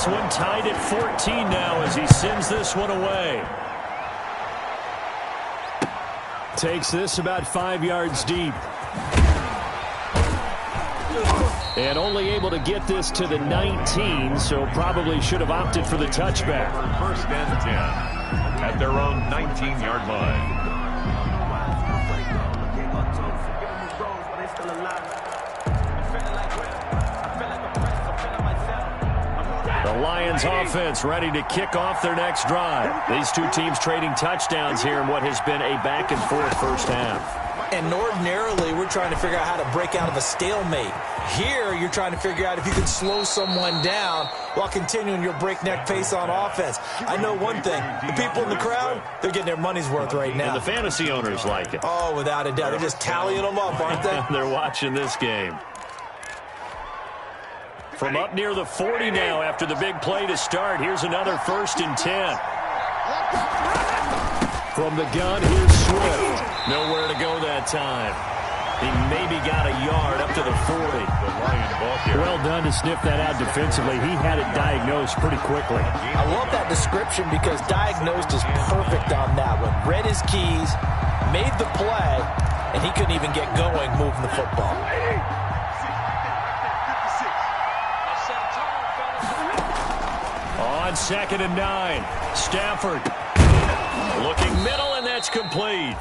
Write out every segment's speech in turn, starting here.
This one tied at 14 now as he sends this one away. Takes this about 5 yards deep. And only able to get this to the 19, so probably should have opted for the touchback. First and 10 at their own 19-yard line. The Lions offense ready to kick off their next drive. These two teams trading touchdowns here in what has been a back-and-forth first half. And ordinarily, we're trying to figure out how to break out of a stalemate. Here, you're trying to figure out if you can slow someone down while continuing your breakneck pace on offense. I know one thing. The people in the crowd, they're getting their money's worth right now. And the fantasy owners like it. Oh, without a doubt. They're just tallying them up, aren't they? They're watching this game. From up near the 40 now after the big play to start. Here's another 1st and 10. From the gun, here's Swift. Nowhere to go that time. He maybe got a yard up to the 40. Well done to sniff that out defensively. He had it diagnosed pretty quickly. I love that description because diagnosed is perfect on that one. Read his keys, made the play, and he couldn't even get going moving the football. On 2nd and 9, Stafford looking middle, and that's complete.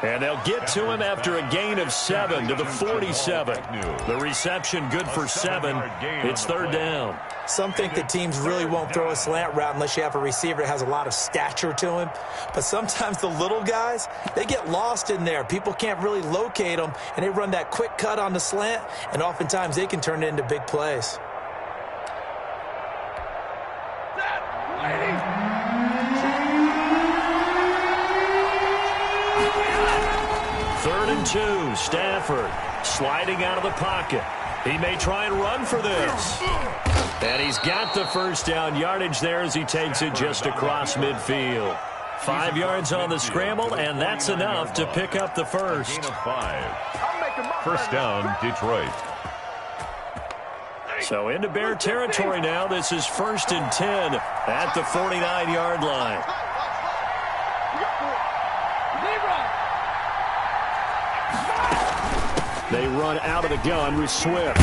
And they'll get to him after a gain of 7 to the 47. The reception good for 7. It's 3rd down. Some think that teams really won't throw a slant route unless you have a receiver that has a lot of stature to him. But sometimes the little guys, they get lost in there. People can't really locate them, and they run that quick cut on the slant, and oftentimes they can turn it into big plays. Third and 2, Stafford sliding out of the pocket. He may try and run for this. And he's got the first down yardage there as he takes it just across midfield. 5 yards on the scramble, and that's enough to pick up the first. 1st down, Detroit. So into Bear territory now. This is 1st and 10 at the 49-yard line. They run out of the gun with Swift.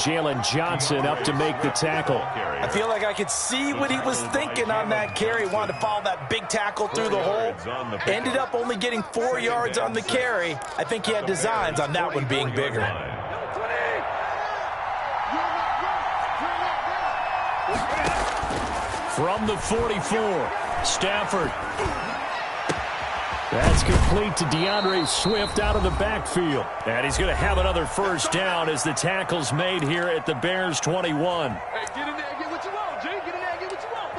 Jalen Johnson up to make the tackle. I feel like I could see what he was thinking on that carry. Wanted to follow that big tackle through the hole. Ended up only getting 4 yards on the carry. I think he had designs on that one being bigger. From the 44, Stafford. That's complete to DeAndre Swift out of the backfield. And he's going to have another first down as the tackle's made here at the Bears' 21. Hey, get in there and get what you want, G. Get in there and get what you want,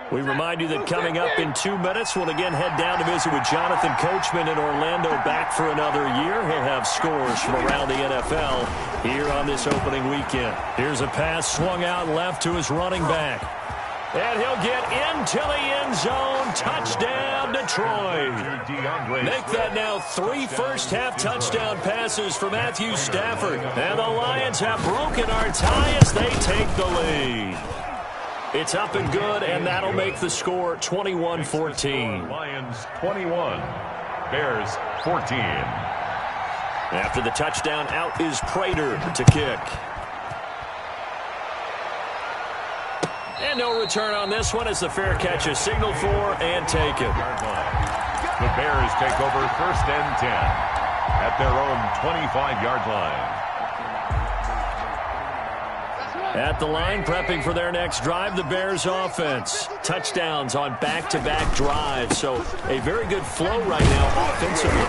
boy. We remind you that coming up in 2 minutes, we'll again head down to visit with Jonathan Coachman in Orlando, back for another year. He'll have scores from around the NFL here on this opening weekend. Here's a pass swung out left to his running back. And he'll get into the end zone. Touchdown, Detroit. Make that now 3 first-half touchdown passes for Matthew Stafford. And the Lions have broken our tie as they take the lead. It's up and good, and that'll make the score 21-14. Lions 21, Bears 14. After the touchdown, out is Prater to kick. And no return on this one as the fair catch is signaled for and taken. The Bears take over 1st and 10 at their own 25-yard line. At the line, prepping for their next drive, the Bears offense. Touchdowns on back-to-back drives, so a very good flow right now offensively.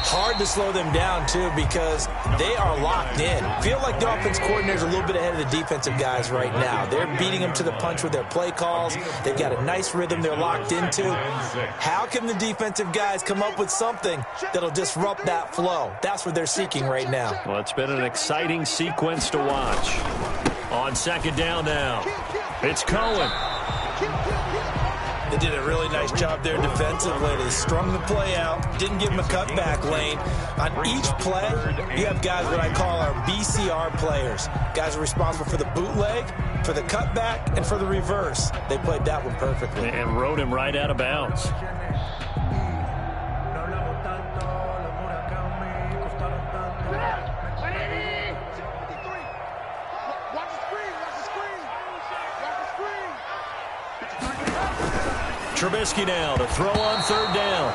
Hard to slow them down, too, because they are locked in. Feel like the offense coordinator's a little bit ahead of the defensive guys right now. They're beating them to the punch with their play calls. They've got a nice rhythm they're locked into. How can the defensive guys come up with something that'll disrupt that flow? That's what they're seeking right now. Well, it's been an exciting sequence to watch. On 2nd down now, it's Cohen. They did a really nice job there defensively. They strung the play out, didn't give him a cutback lane. On each play, you have guys what I call our BCR players. Guys are responsible for the bootleg, for the cutback, and for the reverse. They played that one perfectly. And rode him right out of bounds. Trubisky now to throw on third down.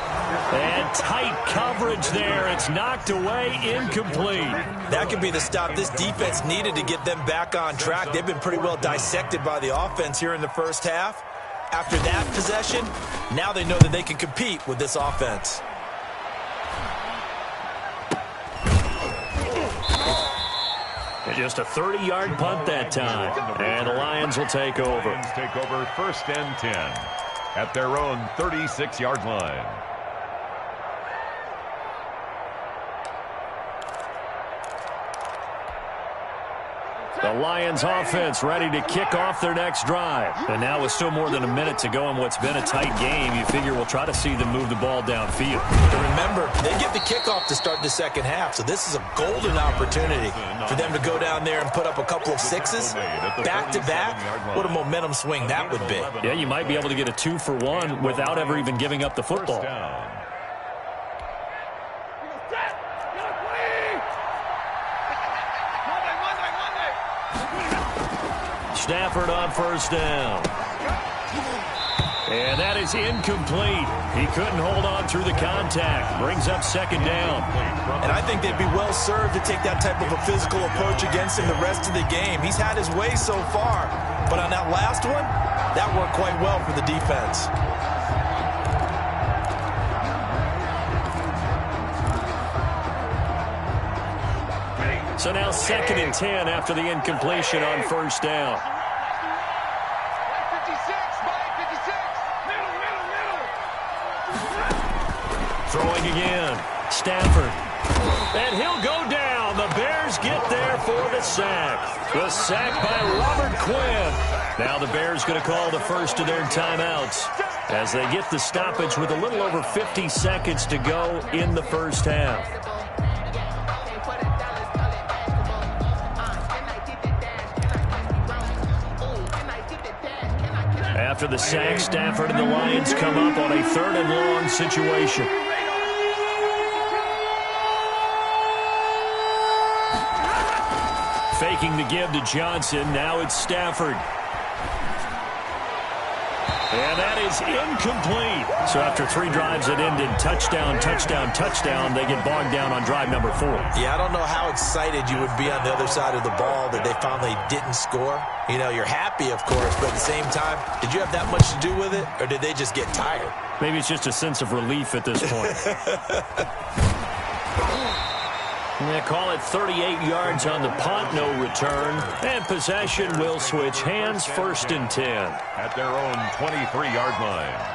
And tight coverage there. It's knocked away, incomplete. That could be the stop this defense needed to get them back on track. They've been pretty well dissected by the offense here in the first half. After that possession, now they know that they can compete with this offense. Just a 30-yard punt that time. And the Lions will take over. Lions take over first and 10 at their own 36-yard line. The Lions offense ready to kick off their next drive. And now with still more than a minute to go in what's been a tight game, you figure we'll try to see them move the ball downfield. And remember, they get the kickoff to start the second half, so this is a golden opportunity for them to go down there and put up a couple of sixes back-to-back. What a momentum swing that would be. Yeah, you might be able to get a 2-for-1 without ever even giving up the football. Stafford on first down. And that is incomplete. He couldn't hold on through the contact. Brings up second down. And I think they'd be well served to take that type of a physical approach against him the rest of the game. He's had his way so far. But on that last one, that worked quite well for the defense. So now second and 10 after the incompletion on first down. Throwing again. Stafford. And he'll go down. The Bears get there for the sack. The sack by Robert Quinn. Now the Bears going to call the first of their timeouts as they get the stoppage with a little over 50 seconds to go in the first half. After the sack, Stafford and the Lions come up on a third and long situation. Faking the give to Johnson. Now it's Stafford. And that is incomplete. So after 3 drives that ended touchdown, touchdown, touchdown, they get bogged down on drive number 4. Yeah, I don't know how excited you would be on the other side of the ball that they finally didn't score. You know, you're happy, of course, but at the same time, did you have that much to do with it, or did they just get tired? Maybe it's just a sense of relief at this point. They call it 38 yards on the punt, no return. And possession will switch hands, first and 10. At their own 23-yard line.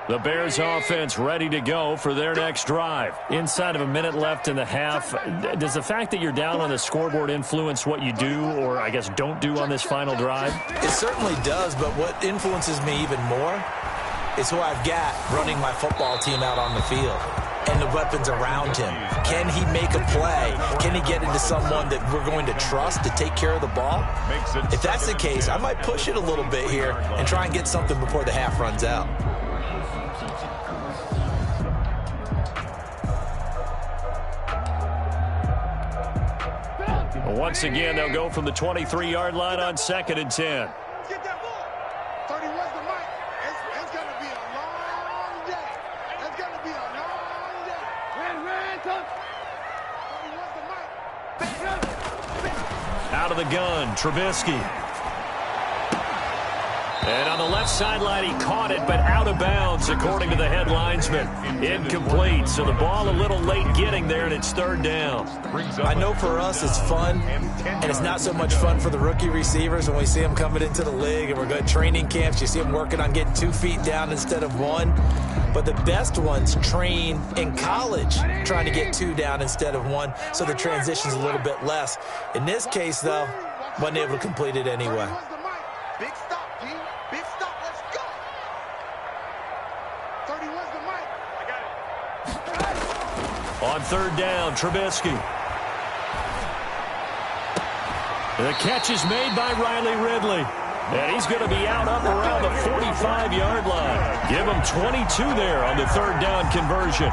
The Bears offense ready to go for their next drive. Inside of a minute left in the half. Does the fact that you're down on the scoreboard influence what you do, or I guess don't do on this final drive? It certainly does, but what influences me even more is who I've got running my football team out on the field and the weapons around him. Can he make a play? Can he get into someone that we're going to trust to take care of the ball? If that's the case, I might push it a little bit here and try and get something before the half runs out. Once again, they'll go from the 23-yard line on second and 10. Get that ball. 31's the mic. It's going to be a long day. It's going to be a long day. Red, come. 31's the mic. Out of the gun, Trubisky. And on the left sideline, he caught it, but out of bounds, according to the head linesman. Incomplete, so the ball a little late getting there, and it's third down. I know for us it's fun, and it's not so much fun for the rookie receivers when we see them coming into the league, and we're going to training camps. You see them working on getting 2 feet down instead of 1. but the best ones train in college trying to get 2 down instead of 1, so the transition's a little bit less. In this case, though, wasn't able to complete it anyway. Big stop, G. Big stop. Let's go. 31's the mic. I got it. On third down, Trubisky. The catch is made by Riley Ridley. And he's going to be out up around the 45-yard line. Give him 22 there on the third down conversion.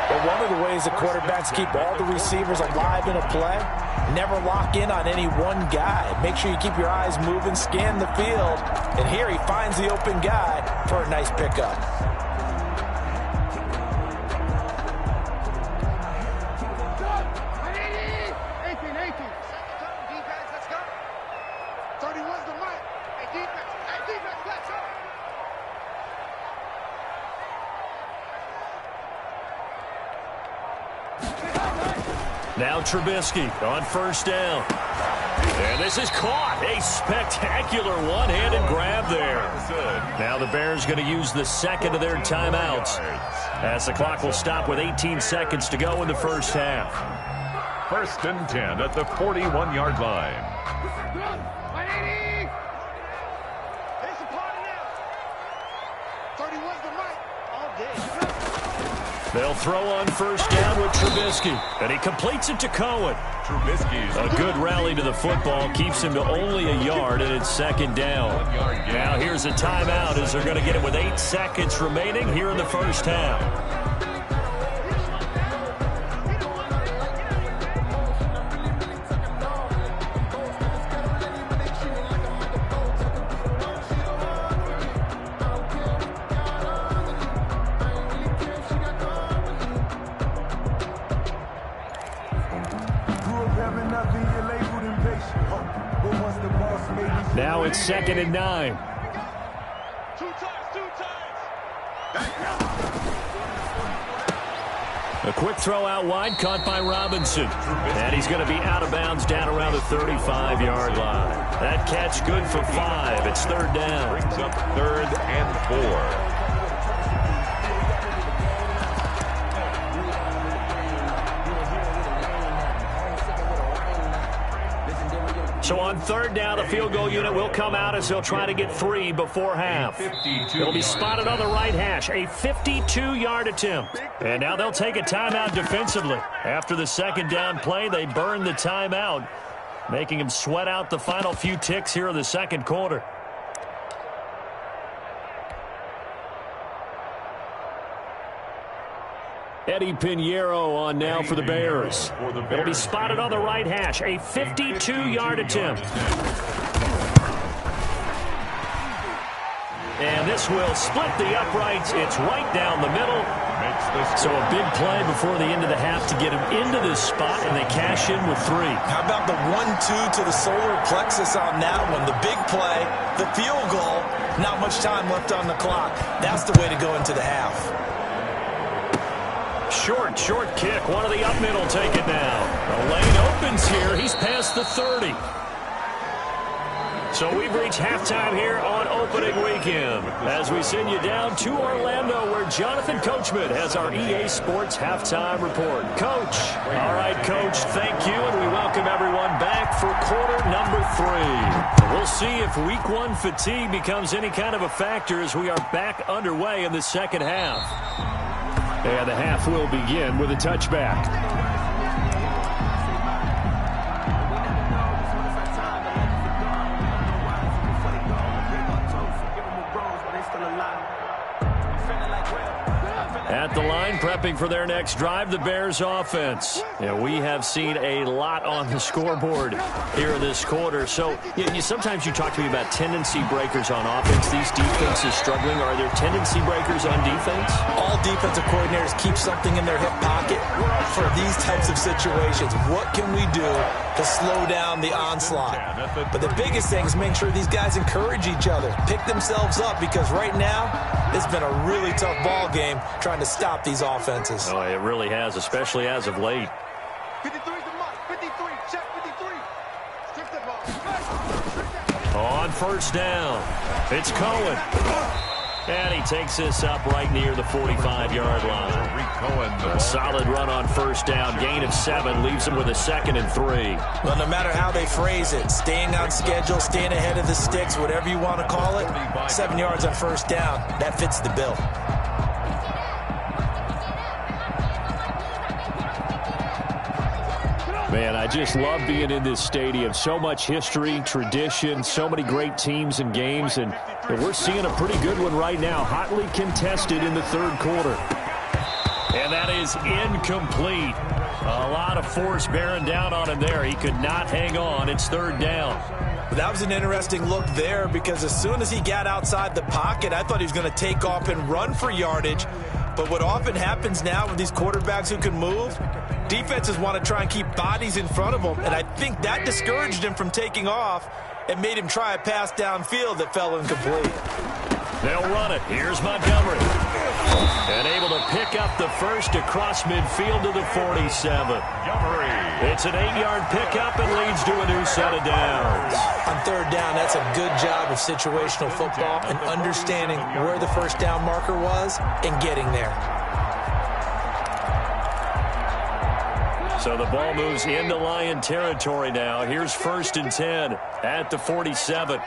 But one of the ways the quarterbacks keep all the receivers alive in a play, never lock in on any one guy. Make sure you keep your eyes moving, scan the field. And here he finds the open guy for a nice pickup. Now Trubisky on first down. And this is caught. A spectacular one-handed grab there. Now the Bears going to use the second of their timeouts, as the clock will stop with 18 seconds to go in the first half. 1st and 10 at the 41-yard line. It's a party now. 31's the mic. All day. They'll throw on first down with Trubisky, and he completes it to Cohen. Trubisky's A good rally to the football keeps him to only a yard, and it's second down. Now here's a timeout as they're going to get it with 8 seconds remaining here in the first half. Now it's 2nd and 9. Two times. A quick throw out wide, caught by Robinson. And he's going to be out of bounds down around the 35-yard line. That catch good for 5. It's third down. brings up 3rd and 4. So on third down, the field goal unit will come out as they'll try to get 3 before half. It'll be spotted on the right hash, a 52-yard attempt. And now they'll take a timeout defensively. After the second down play, they burn the timeout, making them sweat out the final few ticks here in the second quarter. Eddie Pinheiro on now for the Bears. It'll be spotted on the right hash, a 52-yard attempt. And this will split the uprights. It's right down the middle. So a big play before the end of the half to get him into this spot, and they cash in with 3. How about the 1-2 to the solar plexus on that one? The big play, the field goal, not much time left on the clock. That's the way to go into the half. Short kick. One of the up middle take it now. The lane opens here. He's past the 30. So we've reached halftime here on opening weekend as we send you down to Orlando, where Jonathan Coachman has our EA Sports halftime report. Coach. All right, Coach, thank you, and we welcome everyone back for quarter number 3. We'll see if week 1 fatigue becomes any kind of a factor as we are back underway in the second half. And the half will begin with a touchback. At the line, prepping for their next drive, the Bears offense. We have seen a lot on the scoreboard here in this quarter. So sometimes you talk to me about tendency breakers on offense. These defenses struggling. Are there tendency breakers on defense? All defensive coordinators keep something in their hip pocket for these types of situations. What can we do to slow down the onslaught? But the biggest thing is make sure these guys encourage each other, pick themselves up, because right now it's been a really tough ball game trying to stop these offenses. Oh, it really has, especially as of late. 53's the mark. 53. Check 53. Strip the ball. On first down, it's Cohen. And he takes this up right near the 45-yard line. A solid run on first down. Gain of 7 leaves him with a 2nd and 3. Well, no matter how they phrase it, staying on schedule, staying ahead of the sticks, whatever you want to call it, 7 yards on first down, that fits the bill. Man, I just love being in this stadium. So much history, tradition, so many great teams and games, and we're seeing a pretty good one right now. Hotly contested in the third quarter. And that is incomplete. A lot of force bearing down on him there. He could not hang on. It's third down. That was an interesting look there because as soon as he got outside the pocket, I thought he was going to take off and run for yardage. But what often happens now with these quarterbacks who can move, defenses want to try and keep bodies in front of them, and I think that discouraged him from taking off and made him try a pass downfield that fell incomplete. They'll run it. Here's Montgomery. And able to pick up the first across midfield to the 47. It's an 8-yard pickup and leads to a new set of downs. On third down, that's a good job of situational football and understanding where the first down marker was and getting there. So the ball moves into Lion territory now. Here's 1st and 10 at the 47.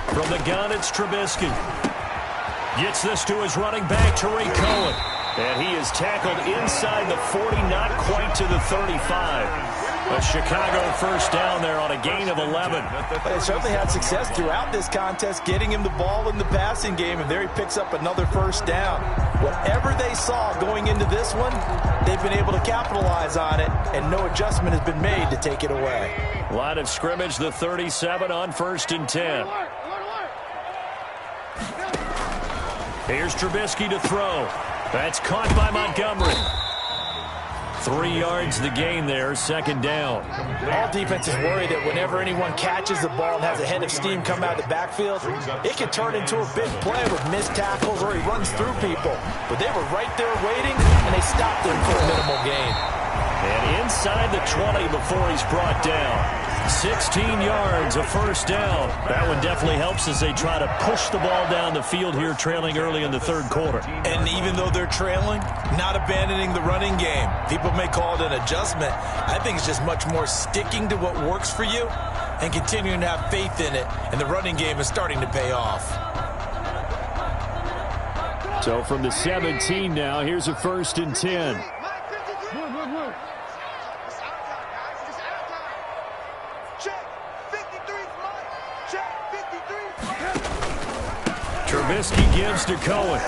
From the gun, it's Trubisky. Gets this to his running back, Tariq Cohen. And he is tackled inside the 40, not quite to the 35. A Chicago first down there on a gain of 11. They certainly had success throughout this contest, getting him the ball in the passing game, and there he picks up another first down. Whatever they saw going into this one, they've been able to capitalize on it, and no adjustment has been made to take it away. Line of scrimmage, the 37 on 1st and 10. Here's Trubisky to throw. That's caught by Montgomery. 3 yards the gain there, 2nd down. All defenses worry that whenever anyone catches the ball and has a head of steam come out of the backfield, it can turn into a big play with missed tackles or he runs through people. But they were right there waiting, and they stopped him for a minimal gain. And inside the 20 before he's brought down. 16 yards, a first down. That one definitely helps as they try to push the ball down the field here, trailing early in the third quarter. And even though they're trailing, not abandoning the running game. People may call it an adjustment. I think it's just much more sticking to what works for you and continuing to have faith in it. And the running game is starting to pay off. So from the 17 now, here's a 1st and 10. Trubisky gives to Cohen.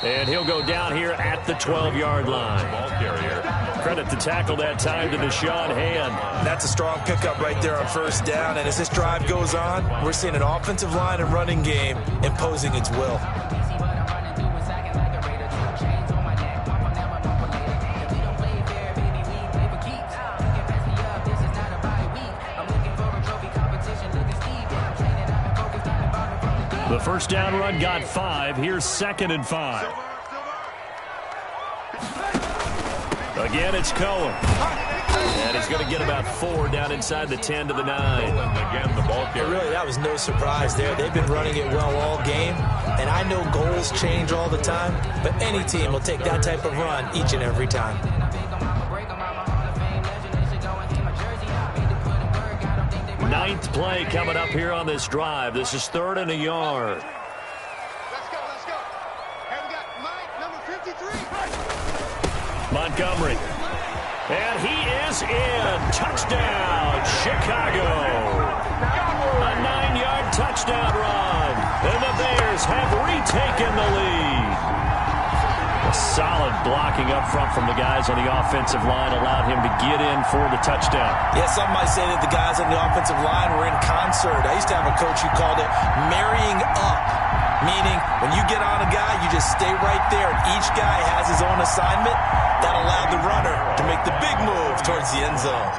And he'll go down here at the 12-yard line. Ball carrier. Credit the tackle that time to Deshaun Hand. That's a strong pickup right there on first down. And as this drive goes on, we're seeing an offensive line and running game imposing its will. The first down run got 5. Here's 2nd and 5. Again, it's Cohen. And he's going to get about 4 down inside the 10 to the 9. Again, the ball carrier. Really, that was no surprise there. They've been running it well all game. And I know goals change all the time, but any team will take that type of run each and every time. Ninth play coming up here on this drive. This is 3rd and a yard. Let's go. And we got Mike, number 53. Montgomery. And he is in. Touchdown, Chicago. A 9-yard touchdown run. And the Bears have retaken the lead. A solid blocking up front from the guys on the offensive line allowed him to get in for the touchdown. Yeah, some might say that the guys on the offensive line were in concert. I used to have a coach who called it marrying up, meaning when you get on a guy, you just stay right there, and each guy has his own assignment. That allowed the runner to make the big move towards the end zone.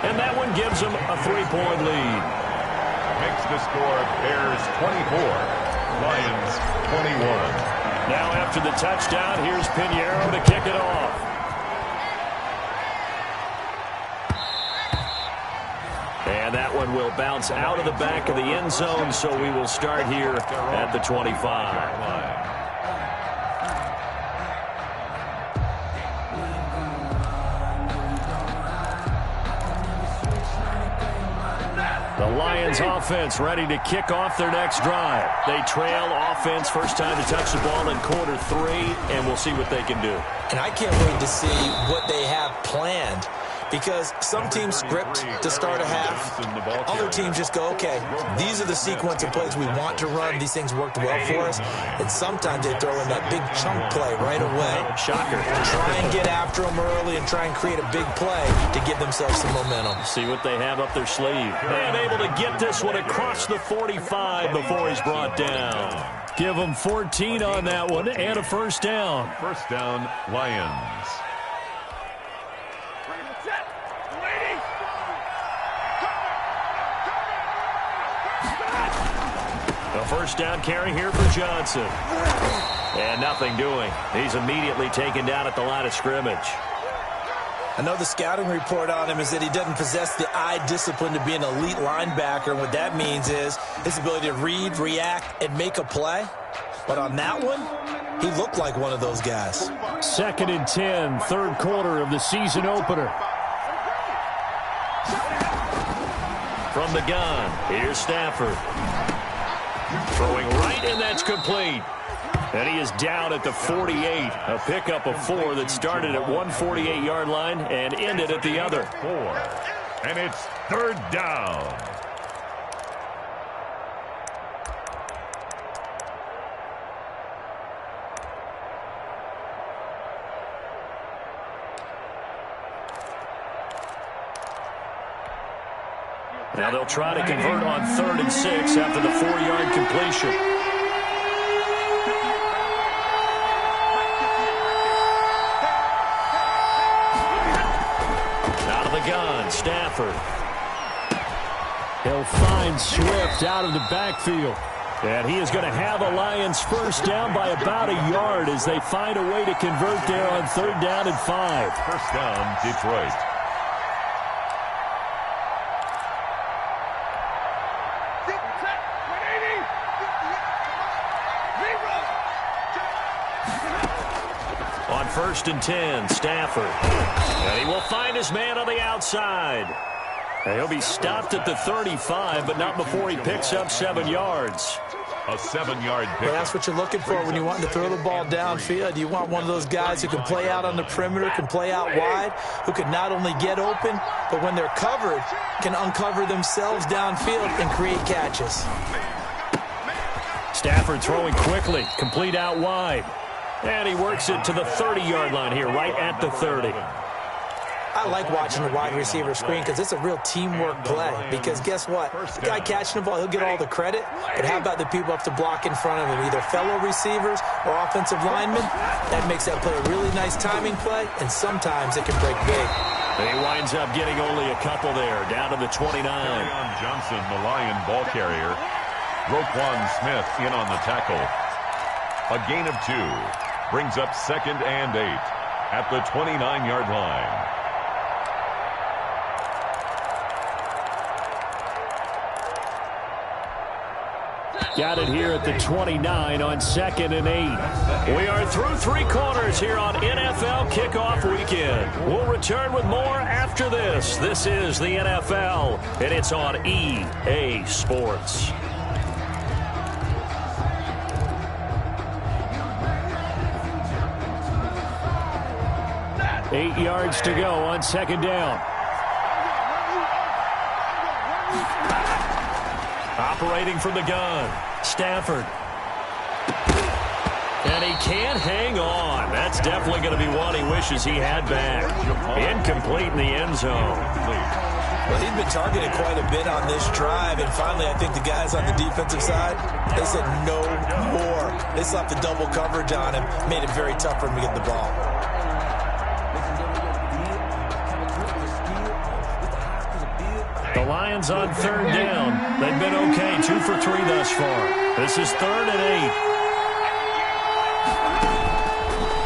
And that one gives them a 3-point lead. Makes the score Bears 24, Lions 21. Now after the touchdown, here's Pinheiro to kick it off. that one will bounce out of the back of the end zone, so we will start here at the 25. The Lions offense ready to kick off their next drive. They trail offense, first time to touch the ball in quarter 3, and we'll see what they can do. And I can't wait to see what they have planned, because some teams script to start a half. Other teams just go, okay, these are the sequence of plays we want to run. These things worked well for us. And sometimes they throw in that big chunk play right away. Shocker. Try and get after them early and try and create a big play to give themselves some momentum. See what they have up their sleeve. And able to get this one across the 45 before he's brought down. Give them 14 on that one and a first down. First down, Lions. A first down carry here for Johnson. And nothing doing. He's immediately taken down at the line of scrimmage. I know the scouting report on him is that he doesn't possess the eye discipline to be an elite linebacker. And what that means is his ability to read, react, and make a play. But on that one, he looked like one of those guys. 2nd and 10, third quarter of the season opener. From the gun, here's Stafford. Throwing right, and that's complete. And he is down at the 48. A pickup of 4 that started at one 48-yard line and ended at the other. 4. And it's third down. Now they'll try to convert on 3rd and 6 after the 4-yard completion. Out of the gun, Stafford. He'll find Swift out of the backfield. And he is going to have a Lions first down by about a yard as they find a way to convert there on 3rd down and 5. First down, Detroit. On 1st and 10, Stafford. And he will find his man on the outside. And he'll be stopped at the 35, but not before he picks up 7 yards. A 7-yard pick. Well, that's what you're looking for when you want to throw the ball downfield. You want one of those guys who can play out on the perimeter, can play out wide, who can not only get open, but when they're covered, can uncover themselves downfield and create catches. Stafford throwing quickly, complete out wide. And he works it to the 30-yard line here, right at the 30. I like watching the wide receiver screen because it's a real teamwork play. Because guess what? The guy catching the ball, he'll get all the credit. But how about the people up to block in front of him, either fellow receivers or offensive linemen? That makes that play a really nice timing play, and sometimes it can break big. And he winds up getting only a couple there, down to the 29. Johnson, the Lion ball carrier. Roquan Smith in on the tackle. A gain of 2. Brings up 2nd and 8 at the 29-yard line. Got it here at the 29 on 2nd and 8. We are through 3 quarters here on NFL Kickoff Weekend. We'll return with more after this. This is the NFL, and it's on EA Sports. 8 yards to go on 2nd down. Operating from the gun, Stafford. And he can't hang on. That's definitely going to be one he wishes he had back. Incomplete in the end zone. Well, he's been targeted quite a bit on this drive, and finally I think the guys on the defensive side, they said no more. They slapped the double coverage on him, made it very tough for him to get the ball. The Lions on 3rd down. They've been okay, 2 for 3 thus far. This is 3rd and 8.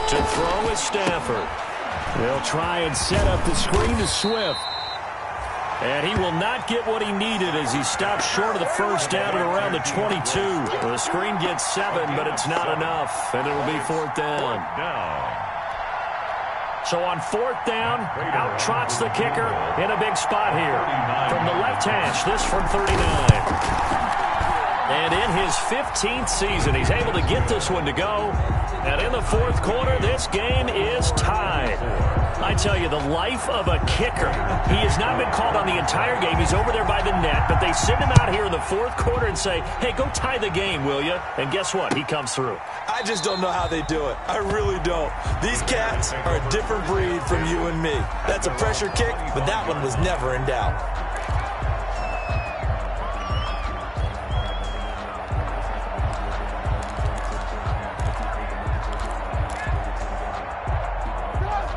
To throw is Stafford. They'll try and set up the screen to Swift. And he will not get what he needed as he stops short of the first down at around the 22. The screen gets 7, but it's not enough, and it'll be 4th down. So on 4th down, out trots the kicker in a big spot here. From the left hash, this from 39. And in his 15th season, he's able to get this one to go. And in the 4th quarter, this game is tied. I tell you, the life of a kicker. He has not been called on the entire game. He's over there by the net, but they send him out here in the 4th quarter and say, hey, go tie the game, will you? And guess what? He comes through. I just don't know how they do it. I really don't. These cats are a different breed from you and me. That's a pressure kick, but that one was never in doubt.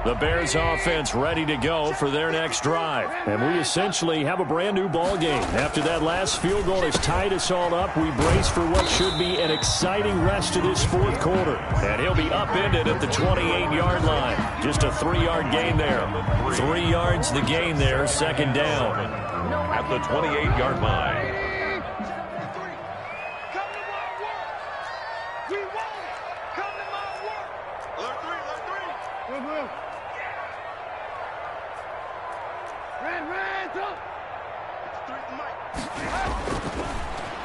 The Bears offense ready to go for their next drive. And we essentially have a brand new ball game. After that last field goal has tied us all up, we brace for what should be an exciting rest of this 4th quarter. And he'll be upended at the 28-yard line. Just a 3-yard gain there. 3 yards the gain there, 2nd down. At the 28-yard line.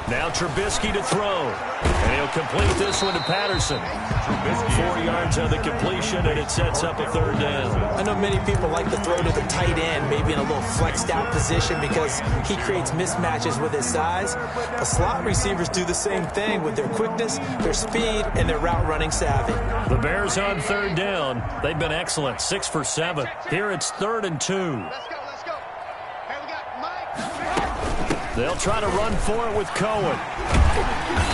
Now Trubisky to throw. And he'll complete this one to Patterson. 4 yards on the completion, and it sets up a 3rd down. I know many people like to throw to the tight end, maybe in a little flexed out position because he creates mismatches with his size. The slot receivers do the same thing with their quickness, their speed, and their route running savvy. The Bears on 3rd down. They've been excellent, 6 for 7. Here it's 3rd and 2. Let's go. Hey, we got Mike. They'll try to run for it with Cohen.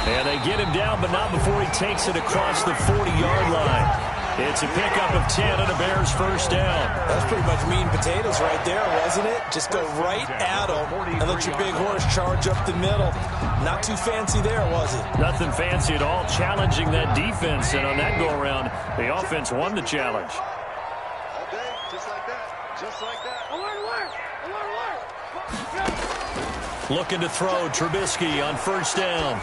And they get him down, but not before he takes it across the 40-yard line. It's a pickup of 10 and a Bears 1st down. That's pretty much meat and potatoes right there, wasn't it? Just go right at him and let your big horse charge up the middle. Not too fancy there, was it? Nothing fancy at all, challenging that defense. And on that go-around, the offense won the challenge. All day, just like that. Just like that. Looking to throw, Trubisky on 1st down.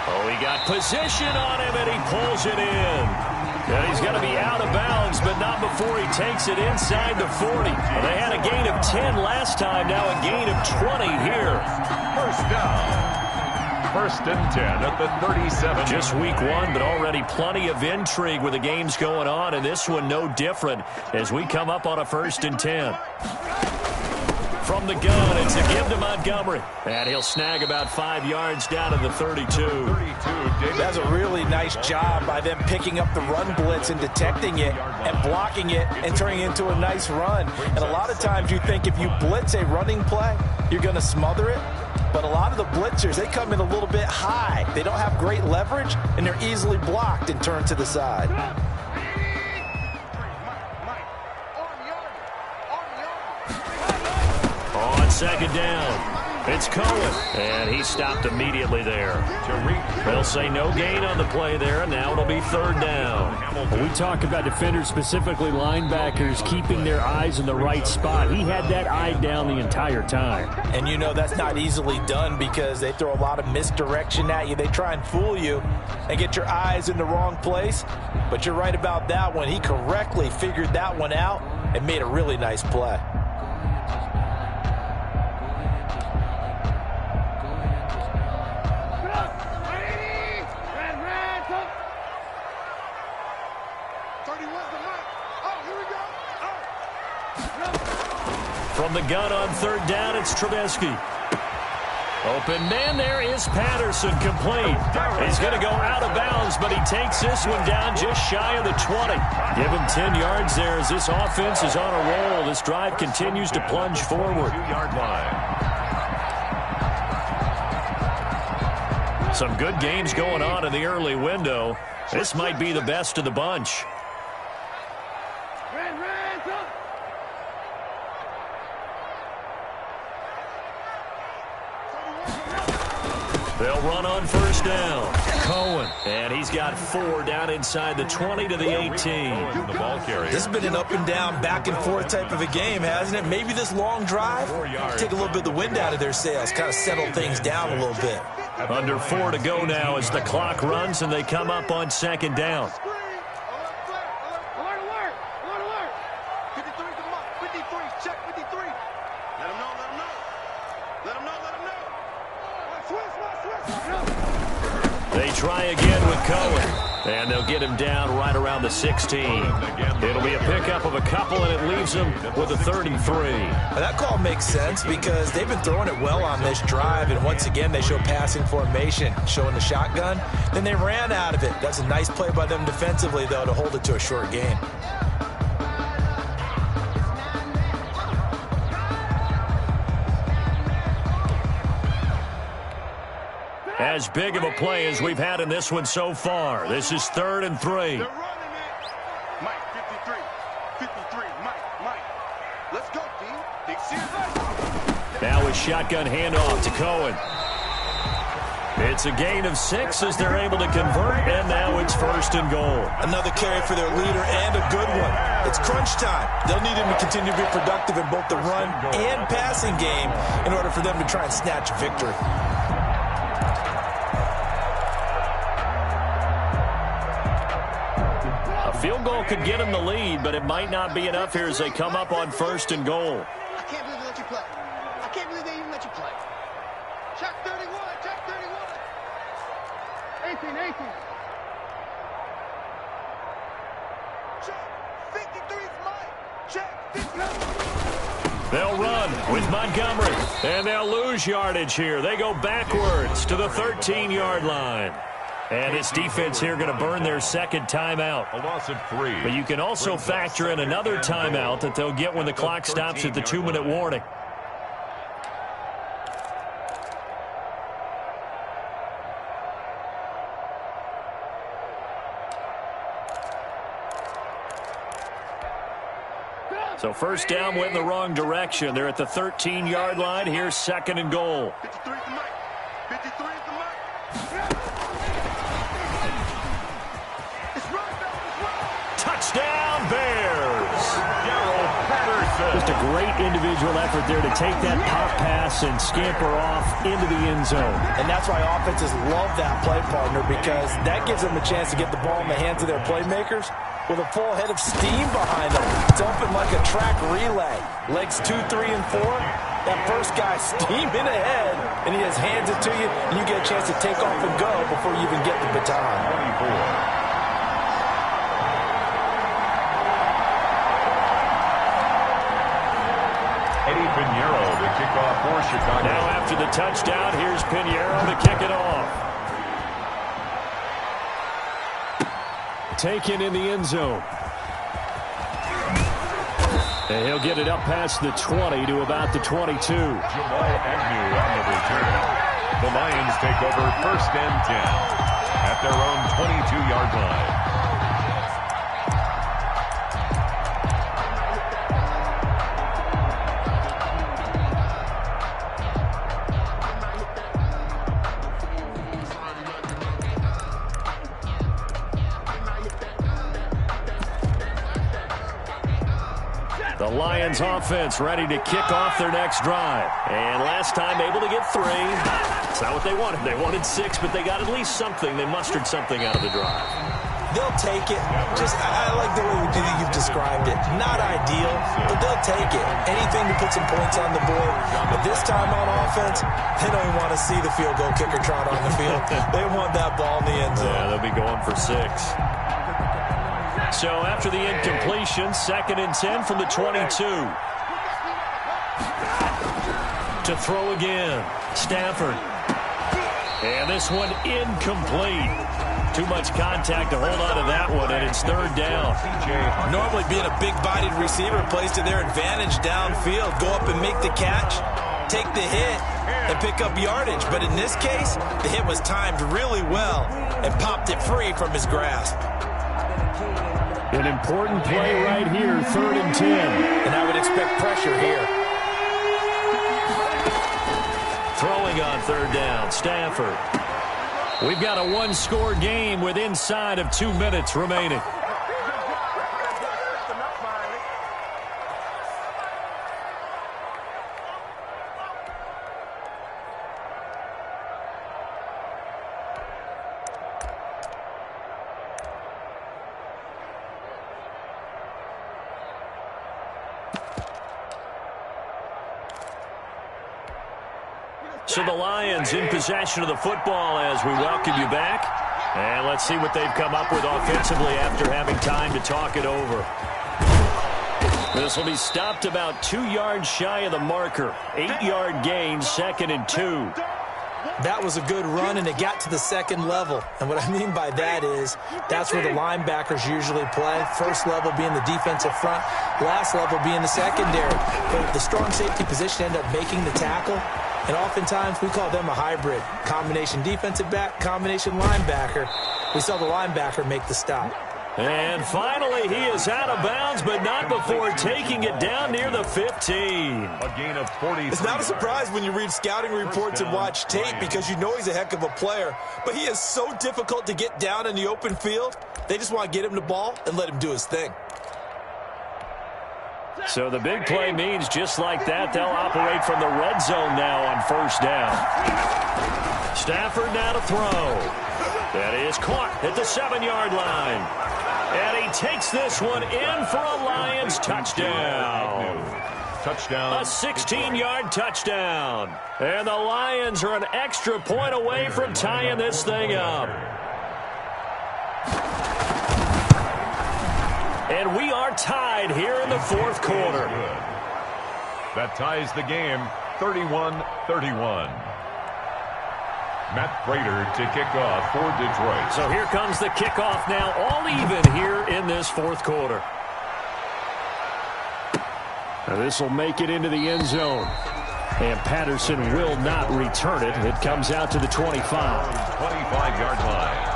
Oh, he got position on him, and he pulls it in. And he's going to be out of bounds, but not before he takes it inside the 40. Well, they had a gain of 10 last time, now a gain of 20 here. 1st down. 1st and 10 at the 37. Just week 1, but already plenty of intrigue with the games going on, and this one no different as we come up on a 1st and 10. From the gun, it's a give to Montgomery. And he'll snag about 5 yards down to the 32. That's a really nice job by them picking up the run blitz and detecting it and blocking it and turning it into a nice run. And a lot of times you think if you blitz a running play, you're going to smother it. But a lot of the blitzers, they come in a little bit high. They don't have great leverage, and they're easily blocked and turned to the side. On 2nd down, it's Cohen, and he stopped immediately there. They'll say no gain on the play there, and now it'll be 3rd down. When we talk about defenders, specifically linebackers, keeping their eyes in the right spot. He had that eye down the entire time. And you know that's not easily done because they throw a lot of misdirection at you. They try and fool you and get your eyes in the wrong place. But you're right about that one. He correctly figured that one out and made a really nice play. From the gun on 3rd down, it's Trubisky. Open man there is Patterson, complete. He's going to go out of bounds, but he takes this one down just shy of the 20. Give him 10 yards there as this offense is on a roll. This drive continues to plunge forward. 2-yard line. Some good games going on in the early window. This might be the best of the bunch. They'll run on 1st down. Cohen. And he's got 4 down inside the 20 to the 18. The ball carrier. This has been an up-and-down, back-and-forth type of a game, hasn't it? Maybe this long drive, take a little bit of the wind out of their sails, kind of settle things down a little bit. Under 4 to go now as the clock runs and they come up on 2nd down. They try again with Cohen, and they'll get him down right around the 16. It'll be a pickup of a couple, and it leaves him with a 33. Now that call makes sense because they've been throwing it well on this drive, and once again they show passing formation, showing the shotgun. Then they ran out of it. That's a nice play by them defensively, though, to hold it to a short gain. As big of a play as we've had in this one so far. This is 3rd and 3. They're running it. Mike, 53. 53. Mike. Let's go, D. Big series. Now a shotgun handoff to Cohen. It's a gain of 6 as they're able to convert, and now it's 1st and goal. Another carry for their leader and a good one. It's crunch time. They'll need him to continue to be productive in both the run and passing game in order for them to try and snatch victory. Field goal could get them the lead, but it might not be enough here as they come up on 1st and goal. I can't believe they let you play. I can't believe they even let you play. Check 31. Check 31. 18. Check 53's Mike. Check 53. They'll run with Montgomery, and they'll lose yardage here. They go backwards to the 13-yard line. And this defense here going to burn their 2nd timeout. A loss of 3. But you can also factor in another timeout that they'll get when the clock stops at the 2-minute warning. So 1st down went in the wrong direction. They're at the 13-yard line. Here's 2nd and goal. 53 is the Mike. 53 is the Mike. Touchdown, Bears! Just a great individual effort there to take that pop pass and scamper off into the end zone. And that's why offenses love that play, partner, because that gives them a chance to get the ball in the hands of their playmakers with a full head of steam behind them. It's open like a track relay. Legs 2, 3, and 4. That first guy steaming ahead, and he just hands it to you, and you get a chance to take off and go before you even get the baton. 24. Pinheiro to kick off for Chicago. Now after the touchdown, here's Pinheiro to kick it off. Taken in the end zone. And he'll get it up past the 20 to about the 22. Jamal Agnew on the return. The Lions take over 1st and 10 at their own 22-yard line. The Lions offense ready to kick off their next drive. And last time able to get 3. It's not what they wanted. They wanted 6, but they got at least something. They mustered something out of the drive. They'll take it. I like the way you've described it. Not ideal, but they'll take it. Anything to put some points on the board. But this time on offense, they don't even want to see the field goal kicker trot on the field. They want that ball in the end zone. Yeah, they'll be going for 6. So after the incompletion, 2nd and 10 from the 22. To throw again, Stafford. And this one incomplete. Too much contact to hold on to that one, and it's 3rd down. Normally being a big-bodied receiver plays to their advantage downfield. Go up and make the catch, take the hit, and pick up yardage. But in this case, the hit was timed really well and popped it free from his grasp. An important play right here, 3rd and 10. And I would expect pressure here. Throwing on 3rd down, Stafford. We've got a one-score game with inside of 2 minutes remaining. So the Lions in possession of the football as we welcome you back. And let's see what they've come up with offensively after having time to talk it over. This will be stopped about 2 yards shy of the marker. 8-yard gain, 2nd and 2. That was a good run, and it got to the second level. And what I mean by that is that's where the linebackers usually play. First level being the defensive front, last level being the secondary. But the strong safety position ended up making the tackle. And oftentimes we call them a hybrid. Combination defensive back, combination linebacker. We saw the linebacker make the stop. And finally, he is out of bounds, but not before taking it down near the 15. A gain of 40. It's not a surprise when you read scouting reports and watch tape because you know he's a heck of a player. But he is so difficult to get down in the open field. They just want to get him the ball and let him do his thing. So the big play means just like that, they'll operate from the red zone now on first down. Stafford now to throw. That is caught at the 7-yard line. And he takes this one in for a Lions touchdown. Touchdown. A 16-yard touchdown. And the Lions are an extra point away from tying this thing up. And we are tied here in the fourth quarter. That ties the game 31-31. Matt Prater to kick off for Detroit. So here comes the kickoff now, all even here in this fourth quarter. Now this will make it into the end zone. And Patterson will not return it. It comes out to the 25. 25-yard line.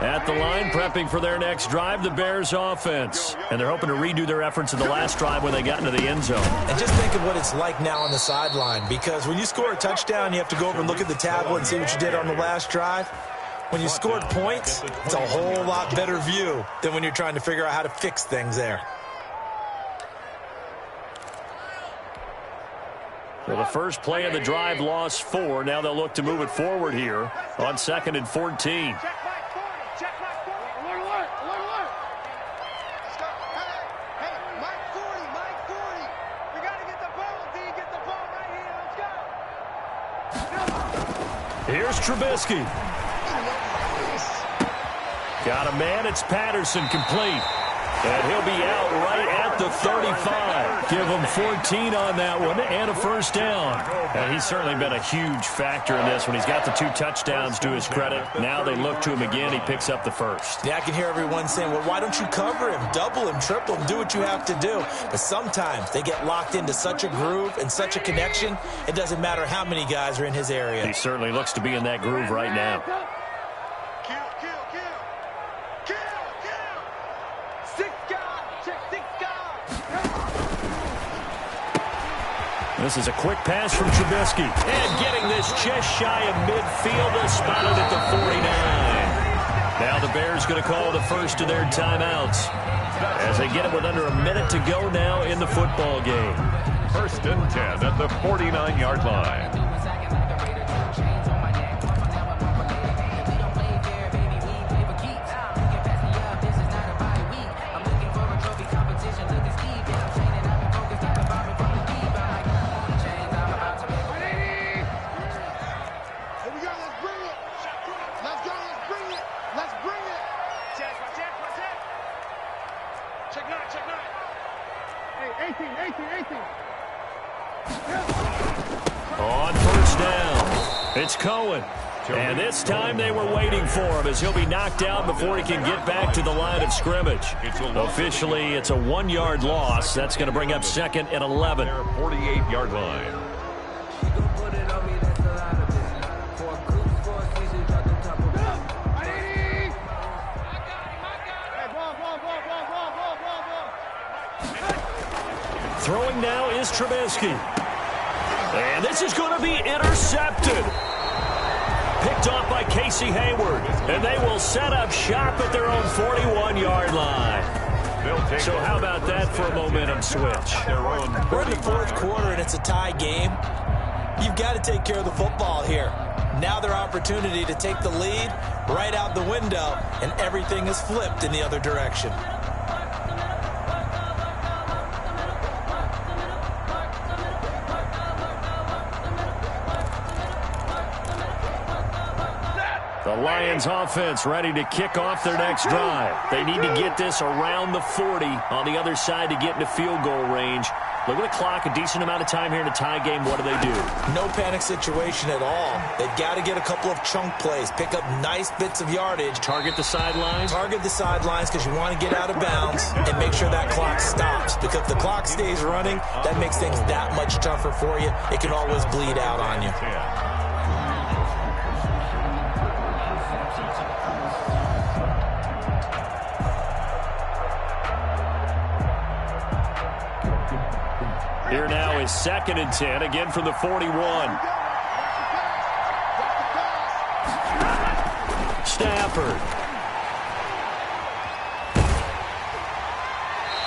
At the line, prepping for their next drive, the Bears offense. And they're hoping to redo their efforts in the last drive when they got into the end zone. And just think of what it's like now on the sideline, because when you score a touchdown, you have to go over and look at the tablet and see what you did on the last drive. When you scored points, it's a whole lot better view than when you're trying to figure out how to fix things there. Well, the first play of the drive lost 4. Now they'll look to move it forward here on 2nd and 14. Here's Trubisky. Got a man. It's Patterson, complete. And he'll be out right at the 35. Give him 14 on that one and a first down. And he's certainly been a huge factor in this when he's got the 2 touchdowns to his credit. Now they look to him again. He picks up the first. Yeah, I can hear everyone saying, well, why don't you cover him, double him, triple him, do what you have to do. But sometimes they get locked into such a groove and such a connection, it doesn't matter how many guys are in his area. He certainly looks to be in that groove right now. This is a quick pass from Trubisky. And getting this just shy of midfield. They'll spot it at the 49. Now the Bears going to call the first of their timeouts as they get it with under a minute to go now in the football game. 1st and 10 at the 49-yard line. On first down, it's Cohen. And this time they were waiting for him as he'll be knocked out before he can get back to the line of scrimmage. Officially, it's a 1-yard loss. That's going to bring up 2nd and 11. 48-yard line. Throwing now is Trubisky. And this is going to be intercepted. Picked off by Casey Hayward. And they will set up shop at their own 41-yard line. So how about that for a momentum switch? We're in the fourth quarter, and it's a tie game. You've got to take care of the football here. Now their opportunity to take the lead right out the window, and everything is flipped in the other direction. The Lions offense ready to kick off their next drive. They need to get this around the 40 on the other side to get into field goal range. Look at the clock, a decent amount of time here in a tie game. What do they do? No panic situation at all. They've got to get a couple of chunk plays, pick up nice bits of yardage. Target the sidelines? Target the sidelines because you want to get out of bounds and make sure that clock stops. Because if the clock stays running, that makes things that much tougher for you. It can always bleed out on you. Here now is 2nd and 10, again from the 41. Stafford.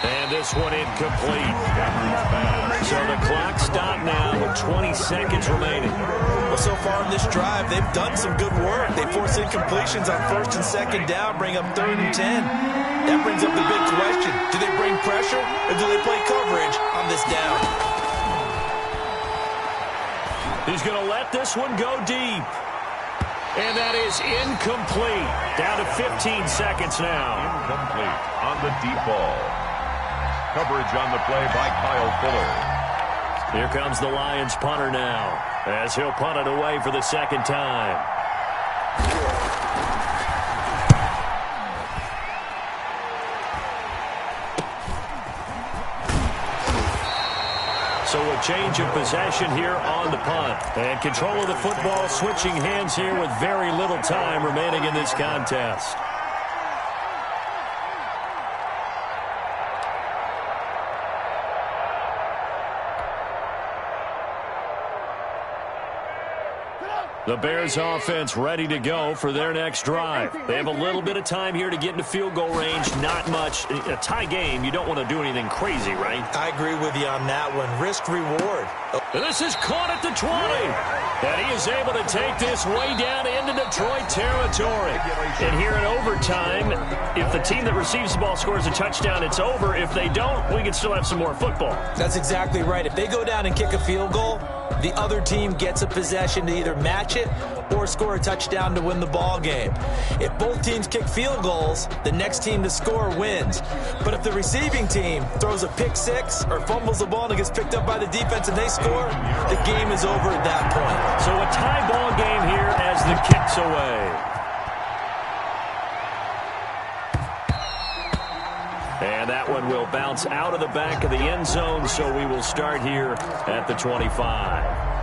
And this one incomplete. So the clock stopped now with 20 seconds remaining. Well, so far in this drive, they've done some good work. They force incompletions on 1st and 2nd down, bring up 3rd and 10. That brings up the big question. Do they bring pressure or do they play coverage on this down? He's going to let this one go deep. And that is incomplete. Down to 15 seconds now. Incomplete on the deep ball. Coverage on the play by Kyle Fuller. Here comes the Lions punter now, as he'll punt it away for the 2nd time. So a change of possession here on the punt. And control of the football switching hands here with very little time remaining in this contest. The Bears offense ready to go for their next drive. They have a little bit of time here to get into field goal range. Not much. A tie game, you don't want to do anything crazy, right? I agree with you on that one. Risk-reward. And this is caught at the 20. And he is able to take this way down into Detroit territory. And here in overtime, if the team that receives the ball scores a touchdown, it's over. If they don't, we can still have some more football. That's exactly right. If they go down and kick a field goal, the other team gets a possession to either match it or score a touchdown to win the ball game. If both teams kick field goals, the next team to score wins. But if the receiving team throws a pick six or fumbles the ball and it gets picked up by the defense and they score, the game is over at that point. So a tie ball game here as the kick's away. And that one will bounce out of the back of the end zone, so we will start here at the 25.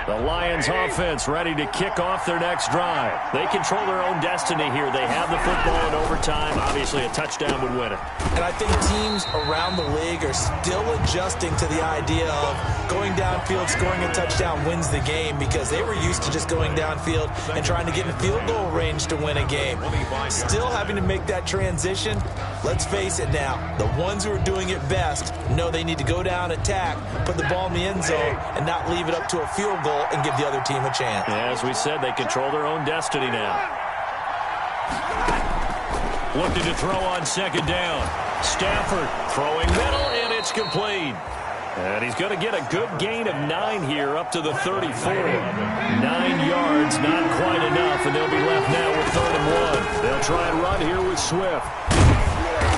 The Lions offense ready to kick off their next drive. They control their own destiny here. They have the football in overtime. Obviously, a touchdown would win it. And I think teams around the league are still adjusting to the idea of going downfield, scoring a touchdown wins the game, because they were used to just going downfield and trying to get in field goal range to win a game. Still having to make that transition. Let's face it now, the ones who are doing it best know they need to go down, attack, put the ball in the end zone, and not leave it up to a field goal and give the other team a chance. As we said, they control their own destiny now. Looking to throw on second down. Stafford throwing middle, and it's complete. And he's going to get a good gain of 9 here up to the 34. 9 yards, not quite enough, and they'll be left now with 3rd and 1. They'll try and run here with Swift.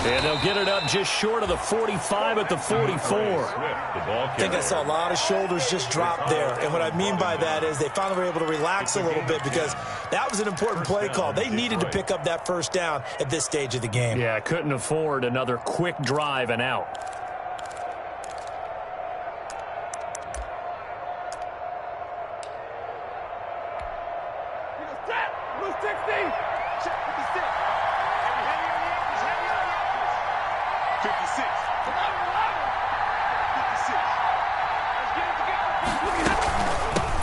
And they'll get it up just short of the 45 at the 44. I think I saw a lot of shoulders just drop there. And what I mean by that is they finally were able to relax a little bit, because that was an important play call. They needed to pick up that first down at this stage of the game. Yeah, couldn't afford another quick drive and out.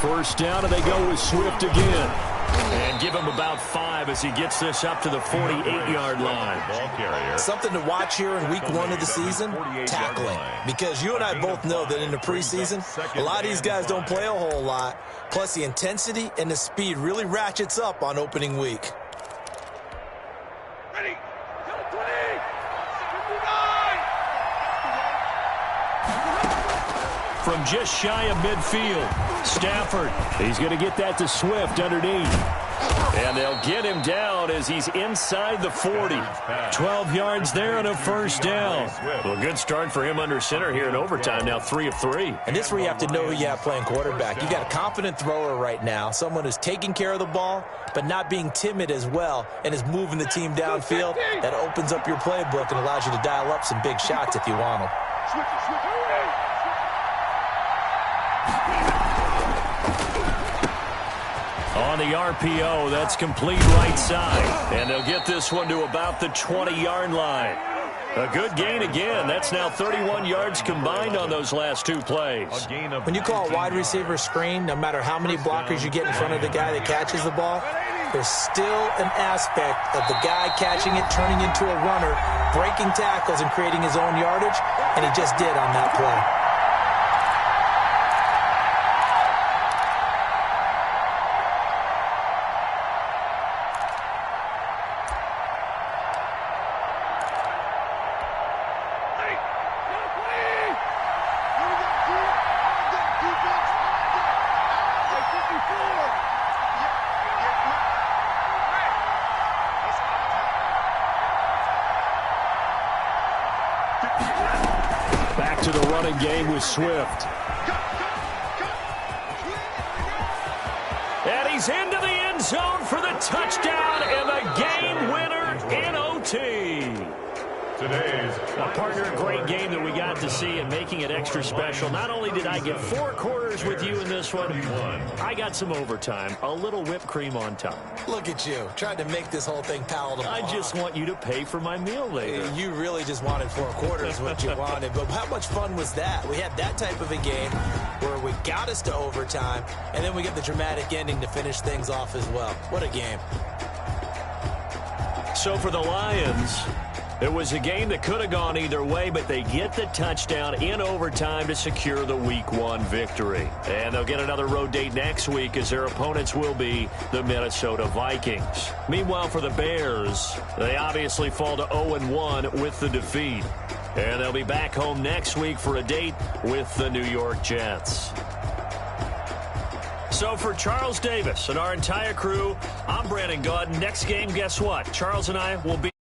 First down, and they go with Swift again. And give him about 5 as he gets this up to the 48-yard line. Ball carrier. Something to watch here in week 1 of the season, tackling. Because you and I both know that in the preseason, a lot of these guys don't play a whole lot. Plus, the intensity and the speed really ratchets up on opening week. Ready. From just shy of midfield, Stafford. He's going to get that to Swift underneath. And they'll get him down as he's inside the 40. 12 yards there and a first down. Well, good start for him under center here in overtime. Now 3 of 3. And this is where you have to know who you have playing quarterback. You got a confident thrower right now, someone who's taking care of the ball, but not being timid as well, and is moving the team downfield. That opens up your playbook and allows you to dial up some big shots if you want them. On the RPO, that's complete right side. And they'll get this one to about the 20-yard line. A good gain again. That's now 31 yards combined on those last 2 plays. When you call a wide receiver screen, no matter how many blockers you get in front of the guy that catches the ball, there's still an aspect of the guy catching it, turning into a runner, breaking tackles and creating his own yardage, and he just did on that play. Back to the running game with Swift. And he's into the end zone for the touchdown and the game winner in OT. Today's Partner, a great game that we got to see and making it extra special. Not only did I get 4 quarters with you in this one, I got some overtime, a little whipped cream on top. Look at you, trying to make this whole thing palatable. I just want you to pay for my meal later. You really just wanted 4 quarters, what you wanted. But how much fun was that? We had that type of a game where we got us to overtime, and then we get the dramatic ending to finish things off as well. What a game. So for the Lions, it was a game that could have gone either way, but they get the touchdown in overtime to secure the Week 1 victory. And they'll get another road date next week as their opponents will be the Minnesota Vikings. Meanwhile, for the Bears, they obviously fall to 0-1 with the defeat. And they'll be back home next week for a date with the New York Jets. So for Charles Davis and our entire crew, I'm Brandon Gaudin. Next game, guess what? Charles and I will be